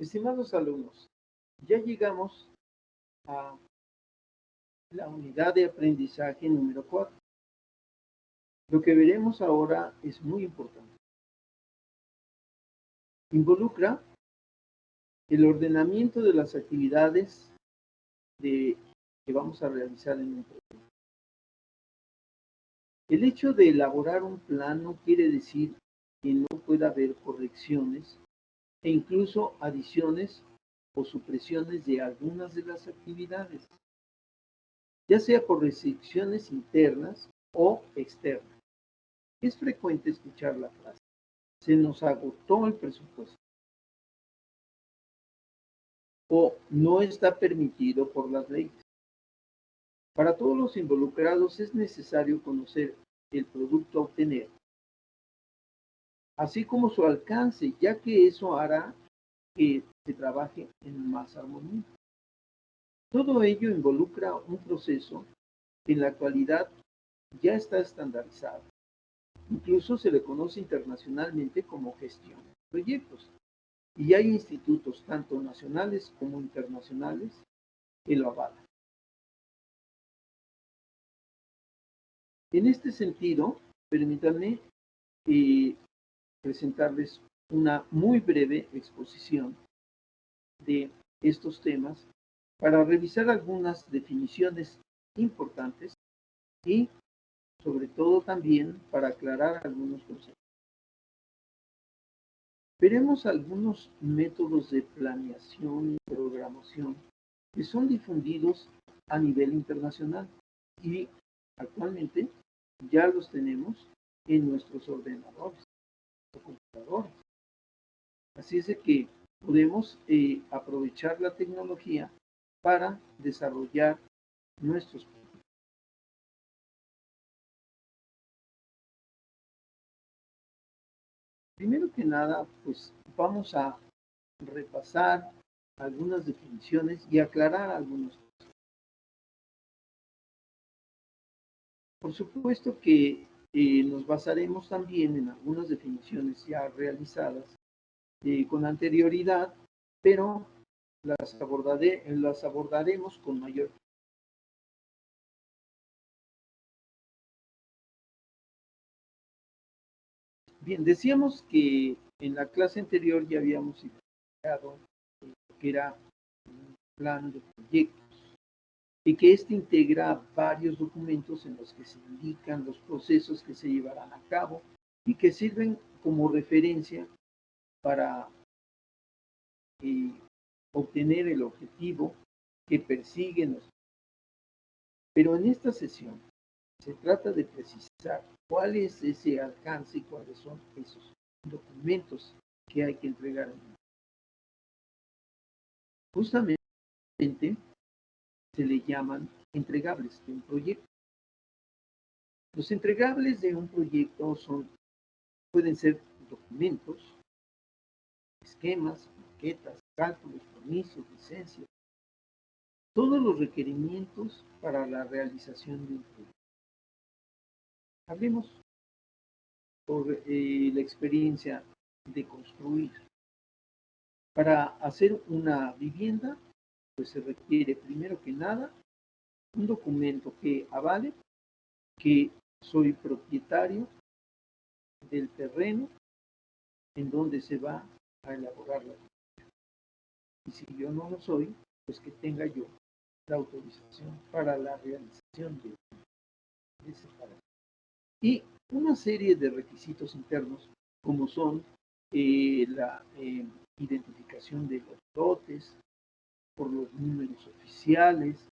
Estimados alumnos, ya llegamos a la unidad de aprendizaje número 4. Lo que veremos ahora es muy importante. Involucra el ordenamiento de las actividades que vamos a realizar en un proyecto. El hecho de elaborar un plan no quiere decir que no pueda haber correcciones e incluso adiciones o supresiones de algunas de las actividades, ya sea por restricciones internas o externas. Es frecuente escuchar la frase: se nos agotó el presupuesto, o no está permitido por las leyes. Para todos los involucrados es necesario conocer el producto a obtener, así como su alcance, ya que eso hará que se trabaje en más armonía. Todo ello involucra un proceso que en la actualidad ya está estandarizado. Incluso se le conoce internacionalmente como gestión de proyectos. Y hay institutos tanto nacionales como internacionales que lo avalan. En este sentido, permítanme presentarles una muy breve exposición de estos temas para revisar algunas definiciones importantes y sobre todo también para aclarar algunos conceptos. Veremos algunos métodos de planeación y programación que son difundidos a nivel internacional y actualmente ya los tenemos en nuestros ordenadores o computadores. Así es de que podemos aprovechar la tecnología para desarrollar nuestros proyectos. Primero que nada, pues vamos a repasar algunas definiciones y aclarar algunos. Por supuesto que nos basaremos también en algunas definiciones ya realizadas con anterioridad, pero las abordaremos con mayor. Bien, decíamos que en la clase anterior ya habíamos identificado que era un plan de proyectos y que este integra varios documentos en los que se indican los procesos que se llevarán a cabo y que sirven como referencia para obtener el objetivo que persiguen. Pero en esta sesión se trata de precisar cuál es ese alcance y cuáles son esos documentos que hay que entregar. Justamente se le llaman entregables de un proyecto. Los entregables de un proyecto pueden ser documentos, esquemas, maquetas, cálculos, permisos, licencias, todos los requerimientos para la realización de un proyecto. Hablemos por la experiencia de construir. Para hacer una vivienda, pues se requiere primero que nada un documento que avale que soy propietario del terreno en donde se va a elaborar la vivienda. Y si yo no lo soy, pues que tenga yo la autorización para la realización de ese paradigma. Y una serie de requisitos internos, como son la identificación de los lotes por los números oficiales,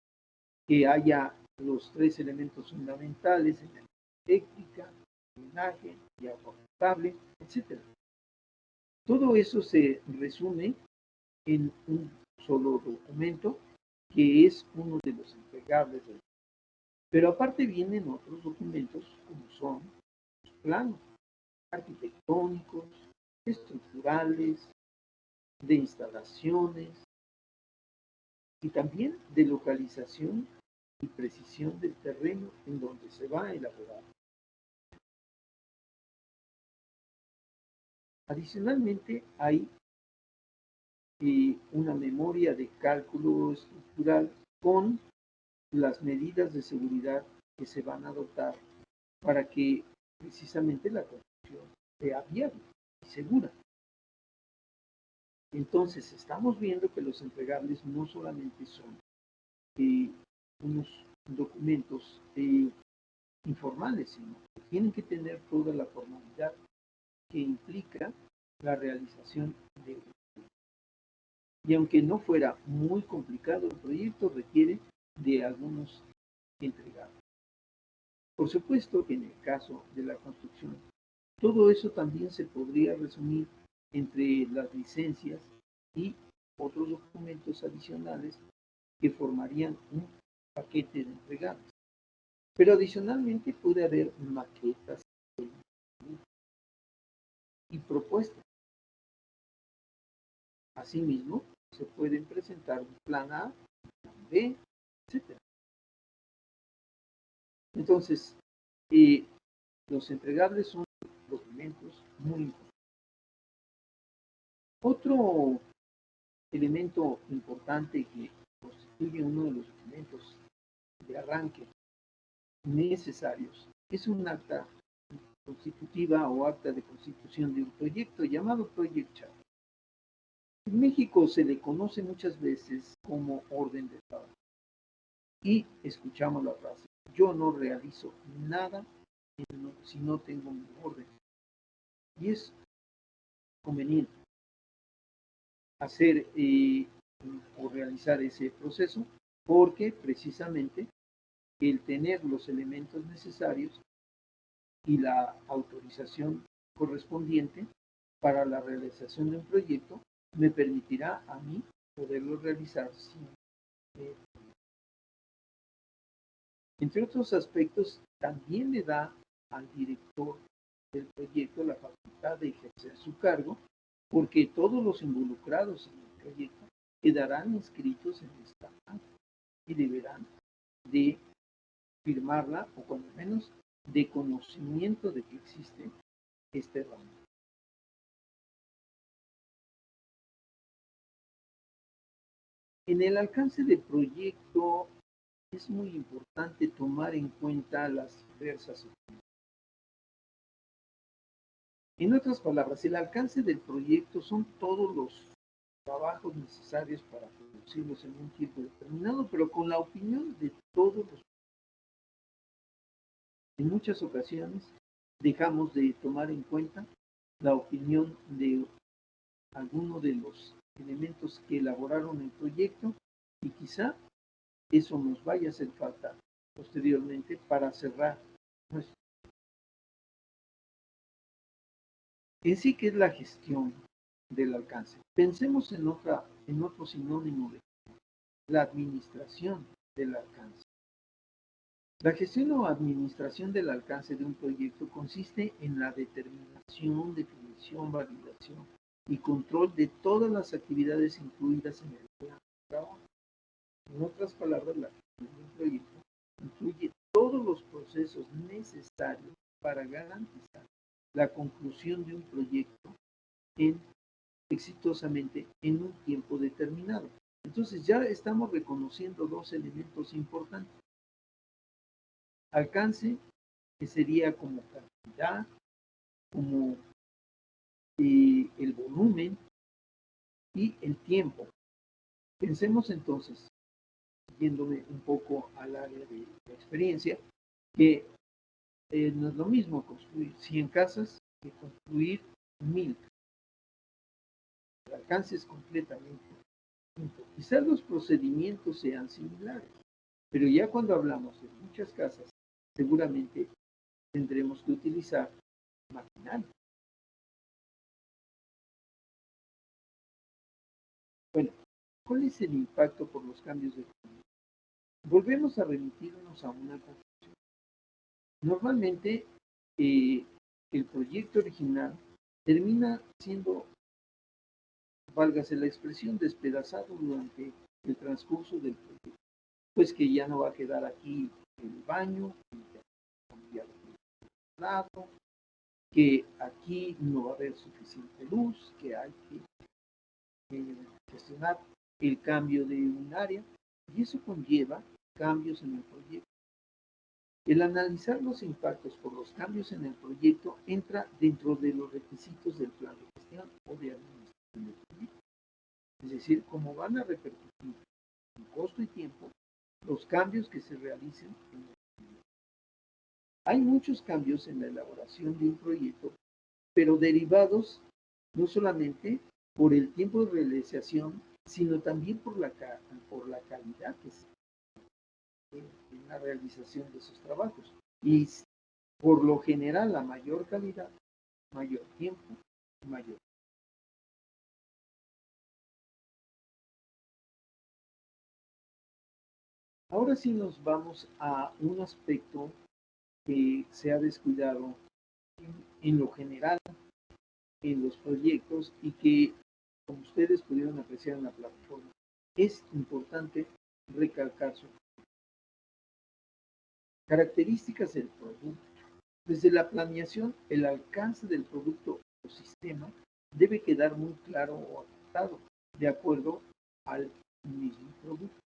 que haya los tres elementos fundamentales: energía eléctrica, drenaje y agua potable, etc. Todo eso se resume en un solo documento que es uno de los entregables. Pero aparte vienen otros documentos como son los planos arquitectónicos, estructurales, de instalaciones y también de localización y precisión del terreno en donde se va a elaborar. Adicionalmente, hay una memoria de cálculo estructural con las medidas de seguridad que se van a adoptar para que precisamente la construcción sea viable y segura. Entonces, estamos viendo que los entregables no solamente son unos documentos informales, sino que tienen que tener toda la formalidad que implica la realización de un proyecto. Y aunque no fuera muy complicado, el proyecto requiere de algunos entregables. Por supuesto que en el caso de la construcción, todo eso también se podría resumir entre las licencias y otros documentos adicionales que formarían un paquete de entregables. Pero adicionalmente puede haber maquetas y propuestas. Asimismo, se pueden presentar un plan A, un plan B, etc. Entonces, los entregables son documentos muy importantes. Otro elemento importante que constituye uno de los documentos de arranque necesarios es un acta constitutiva o acta de constitución de un proyecto llamado Project Chart. En México se le conoce muchas veces como orden de trabajo. Y escuchamos la frase, yo no realizo nada si no tengo mi orden. Y es conveniente hacer o realizar ese proceso porque precisamente el tener los elementos necesarios y la autorización correspondiente para la realización de un proyecto me permitirá a mí poderlo realizar sin entre otros aspectos, también le da al director del proyecto la facultad de ejercer su cargo, porque todos los involucrados en el proyecto quedarán inscritos en esta acta y deberán de firmarla o cuando menos de conocimiento de que existe este ramo. En el alcance del proyecto es muy importante tomar en cuenta las diversas opiniones. En otras palabras, el alcance del proyecto son todos los trabajos necesarios para producirlos en un tiempo determinado, pero con la opinión de todos los. En muchas ocasiones dejamos de tomar en cuenta la opinión de alguno de los elementos que elaboraron el proyecto y quizá eso nos vaya a hacer falta posteriormente para cerrar nuestro. En sí, ¿qué es la gestión del alcance? Pensemos en otro sinónimo de la administración del alcance. La gestión o administración del alcance de un proyecto consiste en la determinación, definición, validación y control de todas las actividades incluidas en el plan de trabajo. En otras palabras, la gestión de un proyecto incluye todos los procesos necesarios para garantizar la conclusión de un proyecto exitosamente en un tiempo determinado. Entonces ya estamos reconociendo dos elementos importantes. Alcance, que sería como cantidad, como el volumen y el tiempo. Pensemos entonces, yéndome un poco al área de la experiencia, que no es lo mismo construir 100 casas que construir 1000. El alcance es completamente distinto. Quizás los procedimientos sean similares, pero ya cuando hablamos de muchas casas, seguramente tendremos que utilizar maquinaria. Bueno, ¿cuál es el impacto por los cambios de clima? Volvemos a remitirnos a una conclusión. Normalmente, el proyecto original termina siendo, válgase la expresión, despedazado durante el transcurso del proyecto, pues que ya no va a quedar aquí el baño, que cambiar el lado, que aquí no va a haber suficiente luz, que hay que gestionar el cambio de un área y eso conlleva cambios en el proyecto. El analizar los impactos por los cambios en el proyecto entra dentro de los requisitos del plan de gestión o de administración del proyecto. Es decir, cómo van a repercutir en costo y tiempo los cambios que se realicen en el proyecto. Hay muchos cambios en la elaboración de un proyecto, pero derivados no solamente por el tiempo de realización, sino también por la calidad que se en la realización de esos trabajos. Y por lo general, la mayor calidad, mayor tiempo, mayor. Ahora sí nos vamos a un aspecto que se ha descuidado en lo general en los proyectos y que, como ustedes pudieron apreciar en la plataforma, es importante recalcar sus características del producto. Desde la planeación, el alcance del producto o sistema debe quedar muy claro o adaptado de acuerdo al mismo producto.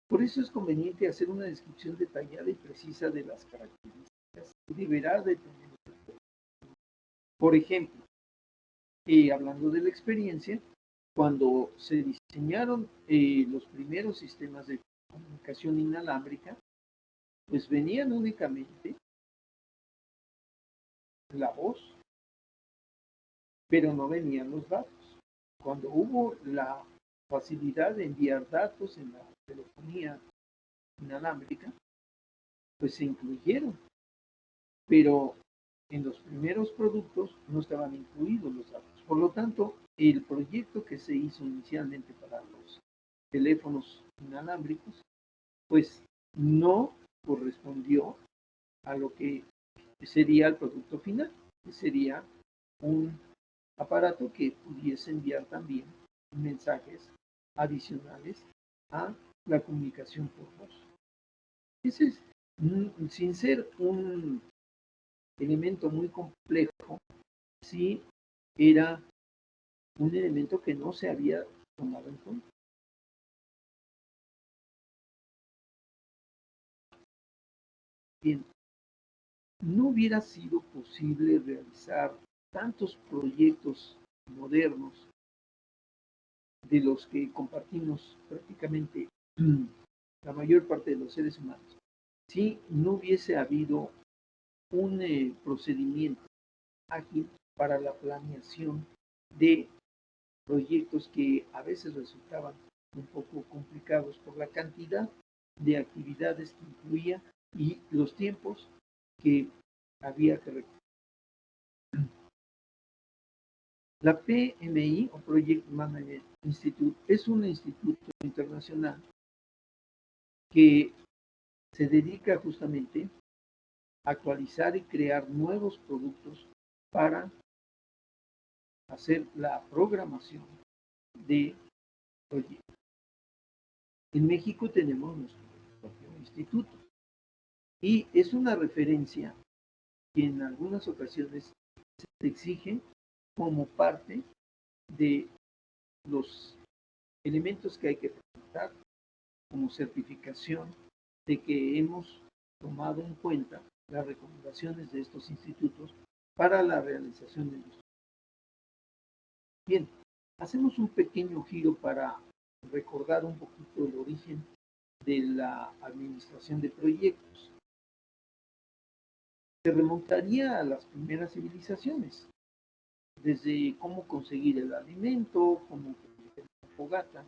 Por eso es conveniente hacer una descripción detallada y precisa de las características que deberá de tener. Por ejemplo, hablando de la experiencia, cuando se diseñaron los primeros sistemas de comunicación inalámbrica, pues venían únicamente la voz, pero no venían los datos. Cuando hubo la facilidad de enviar datos en la telefonía inalámbrica, pues se incluyeron, pero en los primeros productos no estaban incluidos los datos. Por lo tanto, el proyecto que se hizo inicialmente para los teléfonos inalámbricos, pues no correspondió a lo que sería el producto final, que sería un aparato que pudiese enviar también mensajes adicionales a la comunicación por voz. Ese es, sin ser un elemento muy complejo, sí era un elemento que no se había tomado en cuenta. Bien, no hubiera sido posible realizar tantos proyectos modernos de los que compartimos prácticamente la mayor parte de los seres humanos si no hubiese habido un procedimiento ágil para la planeación de proyectos que a veces resultaban un poco complicados por la cantidad de actividades que incluía y los tiempos que había que recorrer. La PMI o Project Management Institute es un instituto internacional que se dedica justamente a actualizar y crear nuevos productos para hacer la programación de proyectos. En México tenemos nuestro propio instituto y es una referencia que en algunas ocasiones se exige como parte de los elementos que hay que presentar como certificación de que hemos tomado en cuenta las recomendaciones de estos institutos para la realización de nuestro. Bien, hacemos un pequeño giro para recordar un poquito el origen de la administración de proyectos. Se remontaría a las primeras civilizaciones, desde cómo conseguir el alimento, cómo conseguir la fogata,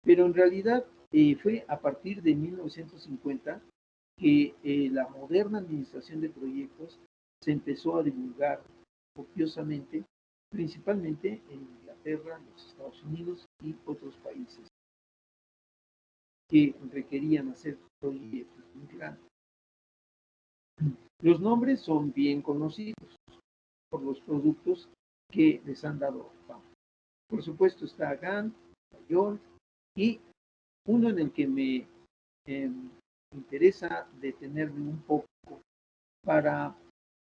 pero en realidad fue a partir de 1950 que la moderna administración de proyectos se empezó a divulgar copiosamente, principalmente en Inglaterra, los Estados Unidos y otros países que requerían hacer proyectos muy grandes. Los nombres son bien conocidos por los productos que les han dado fama. Por supuesto está Gantt, York y uno en el que me eh, interesa detenerme un poco para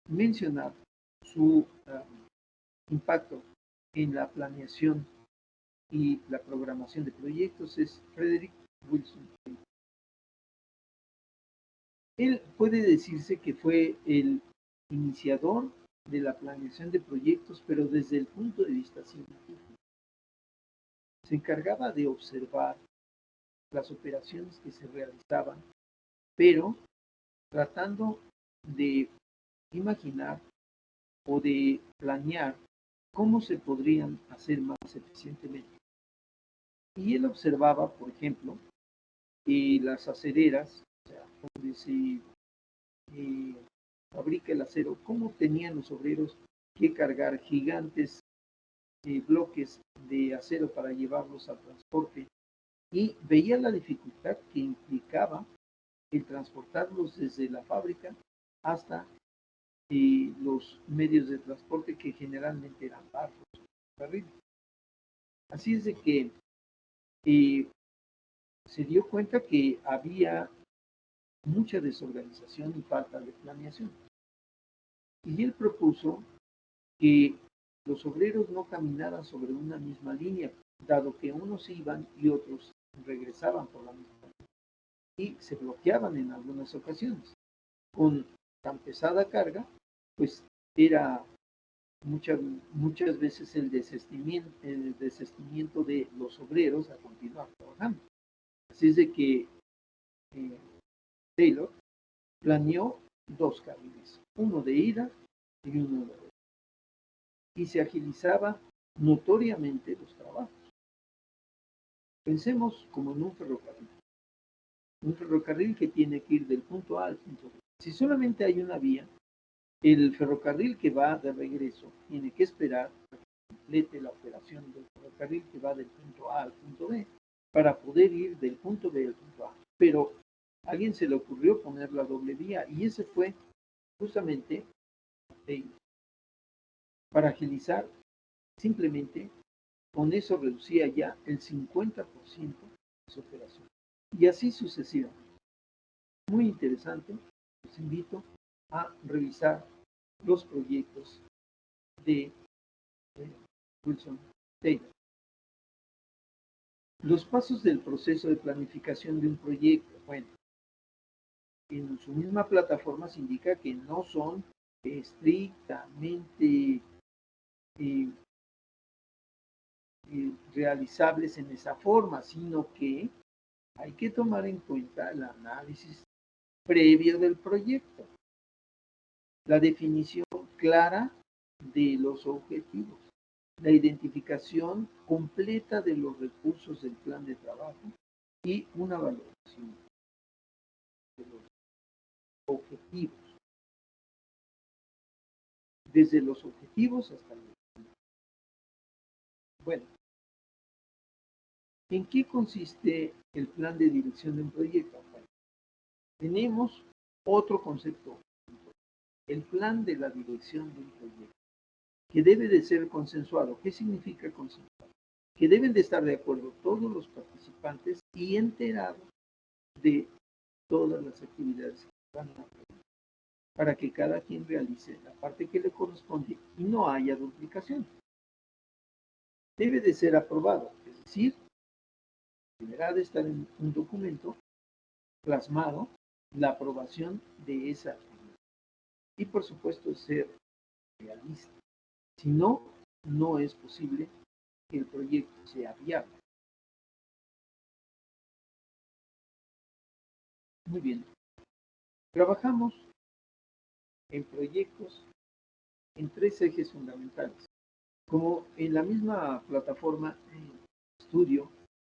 mencionar su impacto en la planeación y la programación de proyectos es Frederick Wilson. Él puede decirse que fue el iniciador de la planeación de proyectos, pero desde el punto de vista científico. Se encargaba de observar las operaciones que se realizaban, pero tratando de imaginar o de planear cómo se podrían hacer más eficientemente. Y él observaba, por ejemplo, las acereras, o sea, donde se fabrica el acero, cómo tenían los obreros que cargar gigantes bloques de acero para llevarlos al transporte y veía la dificultad que implicaba el transportarlos desde la fábrica hasta los medios de transporte que generalmente eran barcos o ferrocarriles. Así es de que se dio cuenta que había mucha desorganización y falta de planeación. Y él propuso que los obreros no caminaran sobre una misma línea, dado que unos iban y otros regresaban por la misma línea y se bloqueaban en algunas ocasiones. Con tan pesada carga, pues era muchas veces el desistimiento de los obreros a continuar trabajando. Así es de que Taylor planeó dos carriles, uno de ida y uno de vuelta, y se agilizaba notoriamente los trabajos. Pensemos como en un ferrocarril que tiene que ir del punto A al punto B. Si solamente hay una vía, el ferrocarril que va de regreso tiene que esperar a que complete la operación del ferrocarril que va del punto A al punto B para poder ir del punto B al punto A. Pero a alguien se le ocurrió poner la doble vía y ese fue justamente para agilizar. Simplemente con eso reducía ya el 50% de su operación. Y así sucesivamente. Muy interesante. Los invito a revisar los proyectos de Wilson Taylor. Los pasos del proceso de planificación de un proyecto. Bueno, en su misma plataforma se indica que no son estrictamente realizables en esa forma, sino que hay que tomar en cuenta el análisis previo del proyecto, la definición clara de los objetivos, la identificación completa de los recursos del plan de trabajo y una valoración de los objetivos, desde los objetivos hasta los objetivos. Bueno, ¿en qué consiste el plan de dirección de un proyecto? Bueno, tenemos otro concepto, el plan de la dirección de un proyecto, que debe de ser consensuado. ¿Qué significa consensuado? Que deben de estar de acuerdo todos los participantes y enterados de todas las actividades que van a hacer, para que cada quien realice la parte que le corresponde y no haya duplicación. Debe de ser aprobado, es decir, deberá de estar en un documento plasmado la aprobación de esa actividad. Y por supuesto ser realista. Si no, no es posible que el proyecto sea viable. Muy bien. Trabajamos en proyectos en tres ejes fundamentales. Como en la misma plataforma estudio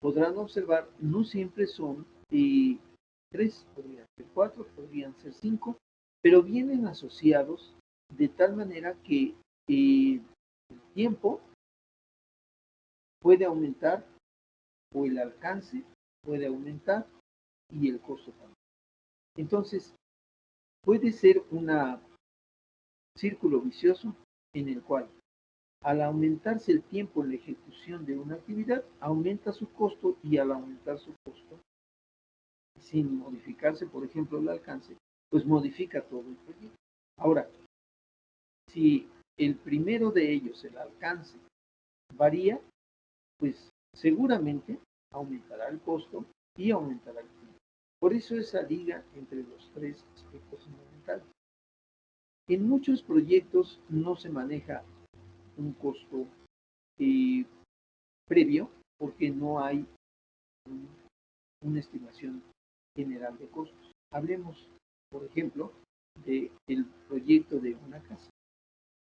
podrán observar, no siempre son tres, podrían ser cuatro, podrían ser cinco, pero vienen asociados de tal manera que el tiempo puede aumentar o el alcance puede aumentar y el costo también. Entonces, puede ser un círculo vicioso en el cual al aumentarse el tiempo en la ejecución de una actividad, aumenta su costo y al aumentar su costo, sin modificarse, por ejemplo, el alcance, pues modifica todo el proyecto. Ahora, si el primero de ellos, el alcance, varía, pues seguramente aumentará el costo y aumentará el tiempo. Por eso esa liga entre los tres aspectos fundamentales. En muchos proyectos no se maneja un costo eh, previo porque no hay una estimación general de costos. Hablemos, por ejemplo, del proyecto de una casa.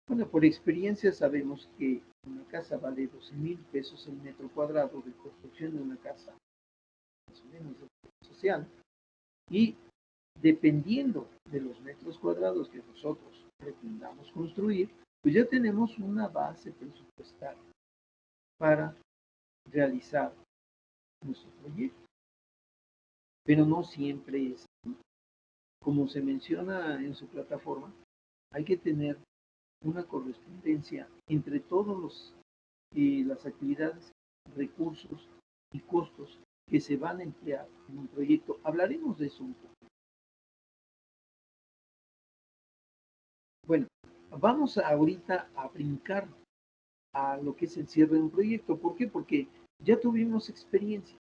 Bueno, por experiencia sabemos que una casa vale 12,000 pesos el metro cuadrado de construcción de una casa, más o menos de social, y dependiendo de los metros cuadrados que nosotros pretendamos construir, pues ya tenemos una base presupuestaria para realizar nuestro proyecto. Pero no siempre es así. Como se menciona en su plataforma, hay que tener una correspondencia entre todos las actividades, recursos y costos que se van a emplear en un proyecto. Hablaremos de eso un poco. Bueno, vamos ahorita a brincar a lo que es el cierre de un proyecto. ¿Por qué? Porque ya tuvimos experiencia.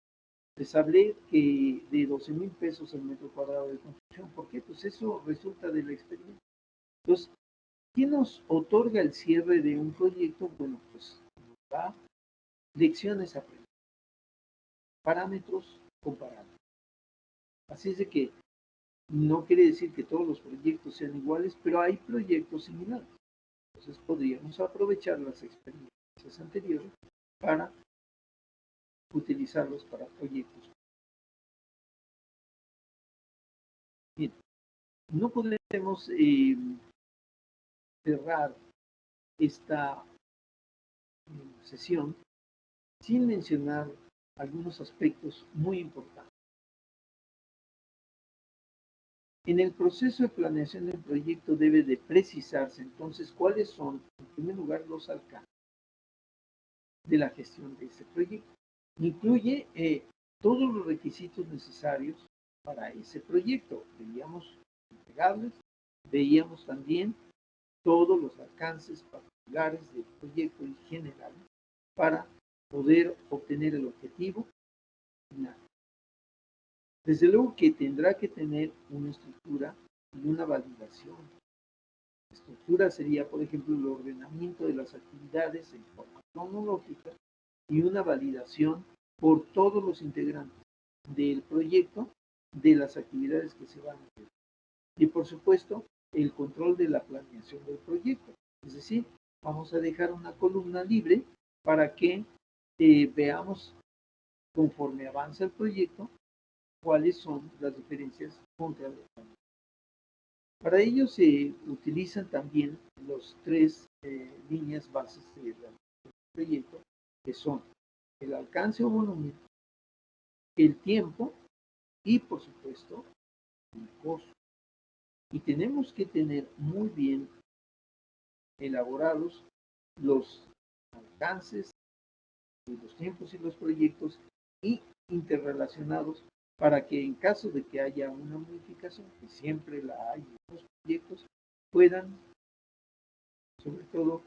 Les hablé que de 12,000 pesos el metro cuadrado de construcción. ¿Por qué? Pues eso resulta de la experiencia. Entonces, ¿qué nos otorga el cierre de un proyecto? Bueno, pues nos da lecciones aprendidas, parámetros comparables. Así es de que no quiere decir que todos los proyectos sean iguales, pero hay proyectos similares. Entonces podríamos aprovechar las experiencias anteriores para utilizarlos para proyectos. Bien, no podemos cerrar esta sesión sin mencionar algunos aspectos muy importantes. En el proceso de planeación del proyecto debe de precisarse entonces cuáles son, en primer lugar, los alcances de la gestión de ese proyecto. Incluye todos los requisitos necesarios para ese proyecto. Veíamos entregables, veíamos también todos los alcances particulares del proyecto en general para poder obtener el objetivo final. Desde luego que tendrá que tener una estructura y una validación. La estructura sería, por ejemplo, el ordenamiento de las actividades en forma cronológica y una validación por todos los integrantes del proyecto de las actividades que se van a hacer. Y por supuesto, el control de la planeación del proyecto. Es decir, vamos a dejar una columna libre para que veamos conforme avanza el proyecto cuáles son las diferencias contra los planes. Para ello se utilizan también los tres líneas bases del proyecto, que son el alcance o volumen, el tiempo y, por supuesto, el costo. Y tenemos que tener muy bien elaborados los alcances, los tiempos y los proyectos y interrelacionados para que en caso de que haya una modificación, que siempre la hay en los proyectos, puedan, sobre todo,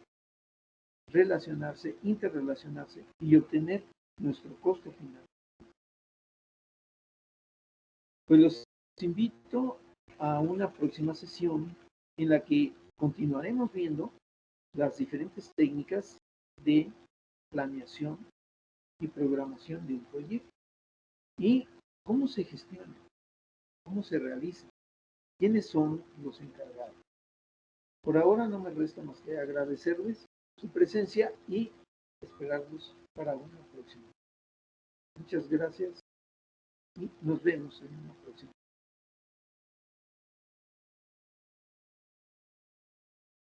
relacionarse, interrelacionarse y obtener nuestro costo final. Pues los invito a una próxima sesión en la que continuaremos viendo las diferentes técnicas de planeación y programación de un proyecto y cómo se gestiona, cómo se realiza, quiénes son los encargados. Por ahora no me resta más que agradecerles su presencia y esperarlos para una próxima. Muchas gracias y nos vemos en una próxima.